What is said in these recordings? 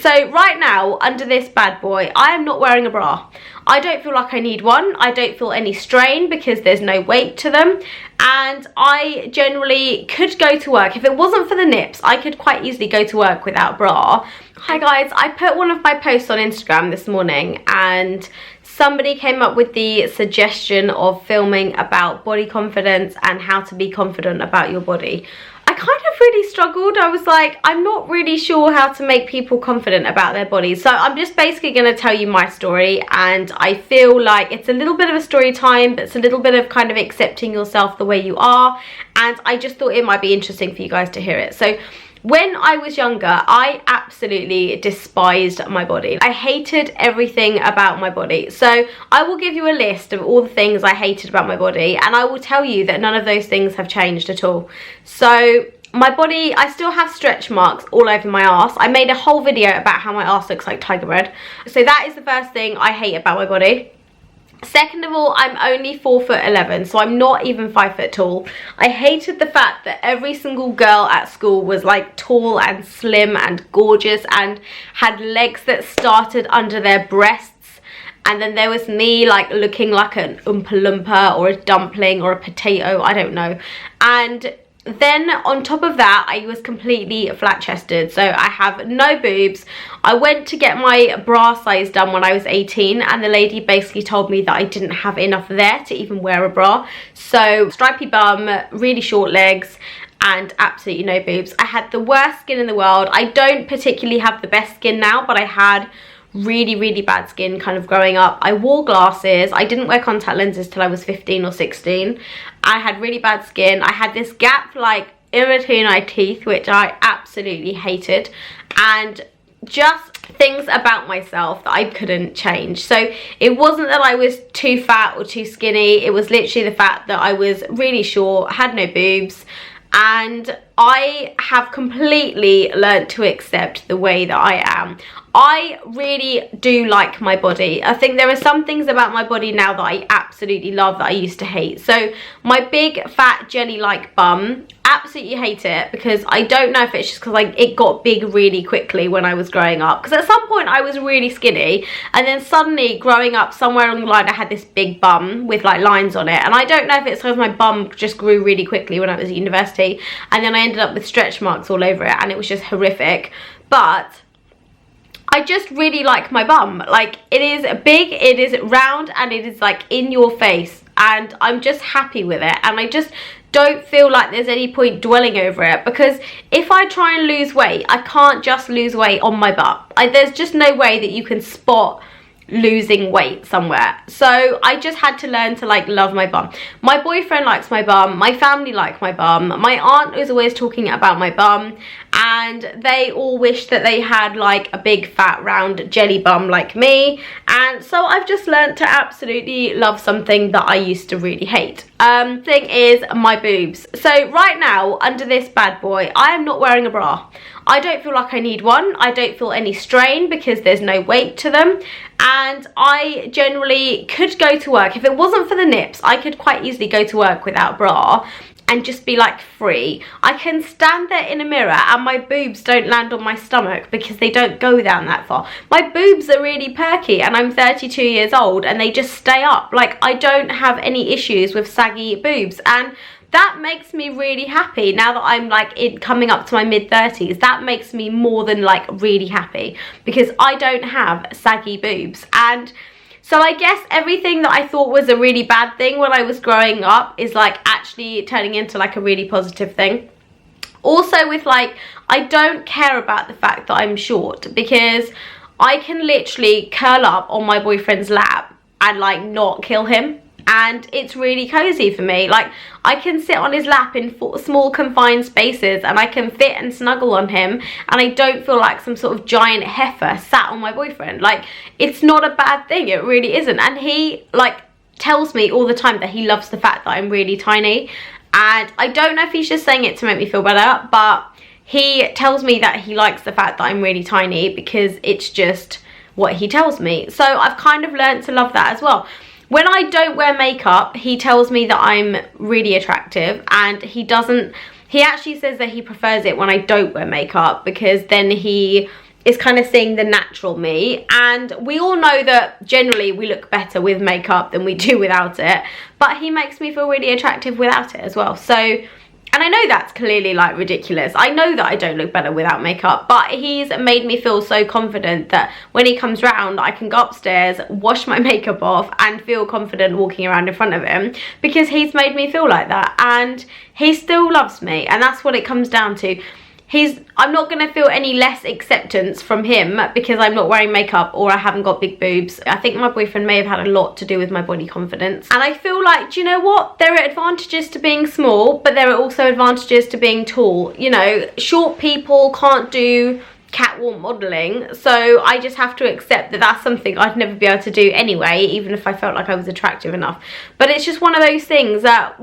So right now, under this bad boy, I am not wearing a bra. I don't feel like I need one. I don't feel any strain because there's no weight to them. And I generally could go to work. If it wasn't for the nips, I could quite easily go to work without a bra. Hi guys, I put one of my posts on Instagram this morning and somebody came up with the suggestion of filming about body confidence and how to be confident about your body. I kind of really struggled. I was like, I'm not really sure how to make people confident about their bodies. So I'm just basically going to tell you my story, and I feel like it's a little bit of a story time, but it's a little bit of kind of accepting yourself the way you are, and I just thought it might be interesting for you guys to hear it. So when I was younger, I absolutely despised my body. I hated everything about my body. So I will give you a list of all the things I hated about my body, and I will tell you that none of those things have changed at all. So my body, I still have stretch marks all over my arse. I made a whole video about how my arse looks like tiger bread. So that is the first thing I hate about my body. Second of all, I'm only 4'11", so I'm not even 5 foot tall. I hated the fact that every single girl at school was like tall and slim and gorgeous and had legs that started under their breasts, and then there was me like looking like an Oompa Loompa or a dumpling or a potato, I don't know. And then on top of that, I was completely flat chested, so I have no boobs. I went to get my bra size done when I was 18, and the lady basically told me that I didn't have enough there to even wear a bra. So stripy bum, really short legs, and absolutely no boobs. I had the worst skin in the world. I don't particularly have the best skin now, but I had really bad skin kind of growing up. I wore glasses. I didn't wear contact lenses till I was 15 or 16. I had really bad skin. I had this gap like in between my teeth, which I absolutely hated, and just things about myself that I couldn't change. So it wasn't that I was too fat or too skinny. It was literally the fact that I was really short, had no boobs, and I have completely learnt to accept the way that I am. I really do like my body. I think there are some things about my body now that I absolutely love that I used to hate. So my big fat jelly-like bum, absolutely hate it, because I don't know if it's just because it got big really quickly when I was growing up. Because at some point I was really skinny, and then suddenly growing up somewhere along the line I had this big bum with like lines on it. And I don't know if it's because my bum just grew really quickly when I was at university, and then I ended up with stretch marks all over it, and it was just horrific. But I just really like my bum. Like, it is big, it is round, and it is like in your face, and I'm just happy with it. And I just don't feel like there's any point dwelling over it, because if I try and lose weight, I can't just lose weight on my butt. There's just no way that you can spot losing weight somewhere. So I just had to learn to like love my bum. My boyfriend likes my bum, my family like my bum, my aunt was always talking about my bum, and they all wish that they had like a big fat round jelly bum like me. And so I've just learned to absolutely love something that I used to really hate. Thing is my boobs. So right now, under this bad boy, I am not wearing a bra. I don't feel like I need one. I don't feel any strain because there's no weight to them, and I generally could go to work. If it wasn't for the nips, I could quite easily go to work without a bra and just be like free. I can stand there in a mirror and my boobs don't land on my stomach because they don't go down that far. My boobs are really perky, and I'm 32 years old, and they just stay up. Like, I don't have any issues with saggy boobs, and that makes me really happy now that I'm like coming up to my mid-30s. That makes me more than like really happy, because I don't have saggy boobs. And so I guess everything that I thought was a really bad thing when I was growing up is like actually turning into like a really positive thing. Also with like, I don't care about the fact that I'm short, because I can literally curl up on my boyfriend's lap and like not kill him. And it's really cozy for me. Like, I can sit on his lap in small confined spaces, and I can fit and snuggle on him, and I don't feel like some sort of giant heifer sat on my boyfriend. Like, it's not a bad thing, it really isn't. And he like tells me all the time that he loves the fact that I'm really tiny, and I don't know if he's just saying it to make me feel better, but he tells me that he likes the fact that I'm really tiny because it's just what he tells me. So I've kind of learned to love that as well. When I don't wear makeup, he tells me that I'm really attractive, and he actually says that he prefers it when I don't wear makeup, because then he is kind of seeing the natural me, and we all know that generally we look better with makeup than we do without it, but he makes me feel really attractive without it as well. So, and I know that's clearly like ridiculous. I know that I don't look better without makeup, but he's made me feel so confident that when he comes round, I can go upstairs, wash my makeup off and feel confident walking around in front of him, because he's made me feel like that, and he still loves me, and that's what it comes down to. I'm not going to feel any less acceptance from him because I'm not wearing makeup or I haven't got big boobs. I think my boyfriend may have had a lot to do with my body confidence. And I feel like, do you know what? There are advantages to being small, but there are also advantages to being tall. You know, short people can't do catwalk modelling, so I just have to accept that that's something I'd never be able to do anyway, even if I felt like I was attractive enough. But it's just one of those things that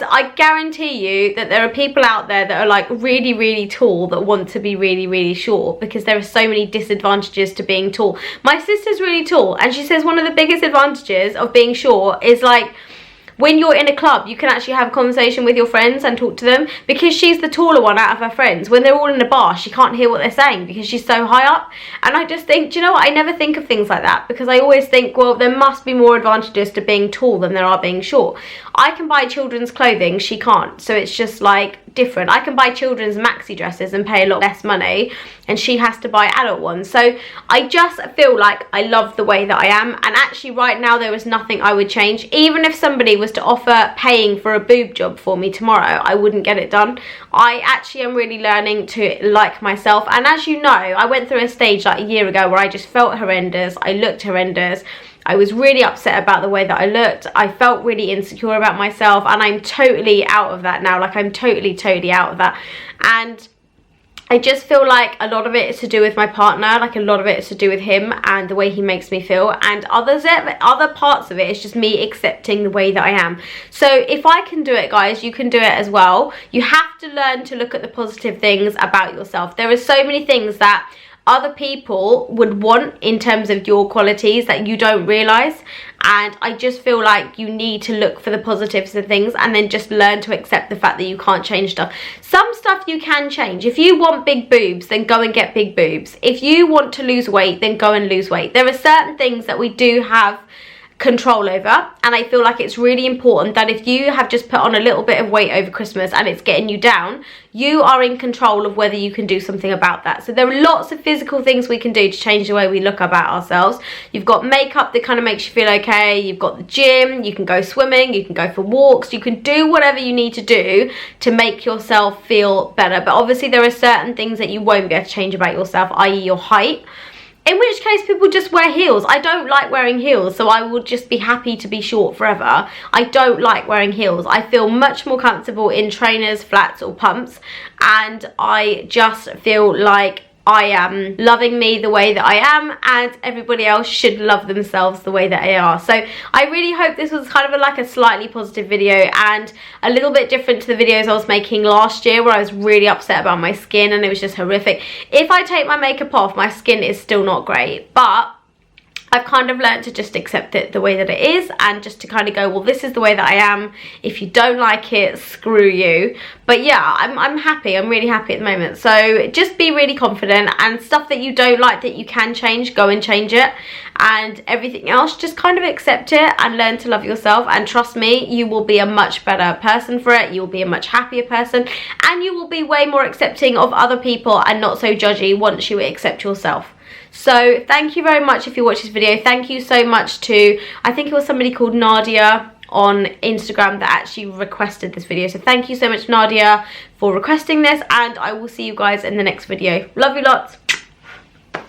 I guarantee you that there are people out there that are like really, really tall that want to be really, really short, because there are so many disadvantages to being tall. My sister's really tall, and she says one of the biggest advantages of being short is like when you're in a club, you can actually have a conversation with your friends and talk to them, because she's the taller one out of her friends. When they're all in a bar, she can't hear what they're saying because she's so high up. And I just think, do you know what? I never think of things like that, because I always think, well, there must be more advantages to being tall than there are being short. I can buy children's clothing, she can't. So it's just like different. I can buy children's maxi dresses and pay a lot less money, and she has to buy adult ones. So I just feel like I love the way that I am, and actually right now there is nothing I would change. Even if somebody was to offer paying for a boob job for me tomorrow, I wouldn't get it done. I actually am really learning to like myself, and as you know, I went through a stage like a year ago where I just felt horrendous. I looked horrendous. I was really upset about the way that I looked. I felt really insecure about myself, and I'm totally out of that now. Like, I'm totally out of that. And I just feel like a lot of it is to do with my partner, like a lot of it is to do with him and the way he makes me feel, and other parts of it is just me accepting the way that I am. So if I can do it, guys, you can do it as well. You have to learn to look at the positive things about yourself. There are so many things that other people would want in terms of your qualities that you don't realise, and I just feel like you need to look for the positives of things and then just learn to accept the fact that you can't change stuff. Some stuff you can change. If you want big boobs, then go and get big boobs. If you want to lose weight, then go and lose weight. There are certain things that we do have control over, and I feel like it's really important that if you have just put on a little bit of weight over Christmas and it's getting you down, you are in control of whether you can do something about that. So there are lots of physical things we can do to change the way we look about ourselves. You've got makeup that kind of makes you feel okay, you've got the gym, you can go swimming, you can go for walks, you can do whatever you need to do to make yourself feel better. But obviously there are certain things that you won't be able to change about yourself, i.e. your height. In which case people just wear heels. I don't like wearing heels, so I will just be happy to be short forever. I don't like wearing heels. I feel much more comfortable in trainers, flats or pumps, and I just feel like I am loving me the way that I am, and everybody else should love themselves the way that they are. So I really hope this was kind of like a slightly positive video and a little bit different to the videos I was making last year, where I was really upset about my skin and it was just horrific. If I take my makeup off, my skin is still not great, but I've kind of learned to just accept it the way that it is, and just to kind of go, well, this is the way that I am. If you don't like it, screw you. But yeah, I'm happy. I'm really happy at the moment. So just be really confident, and stuff that you don't like that you can change, go and change it. And everything else, just kind of accept it and learn to love yourself. And trust me, you will be a much better person for it. You will be a much happier person, and you will be way more accepting of other people and not so judgy once you accept yourself. So thank you very much if you watched this video. Thank you so much to, I think it was somebody called Nadia on Instagram that actually requested this video. So thank you so much, Nadia, for requesting this, and I will see you guys in the next video. Love you lots.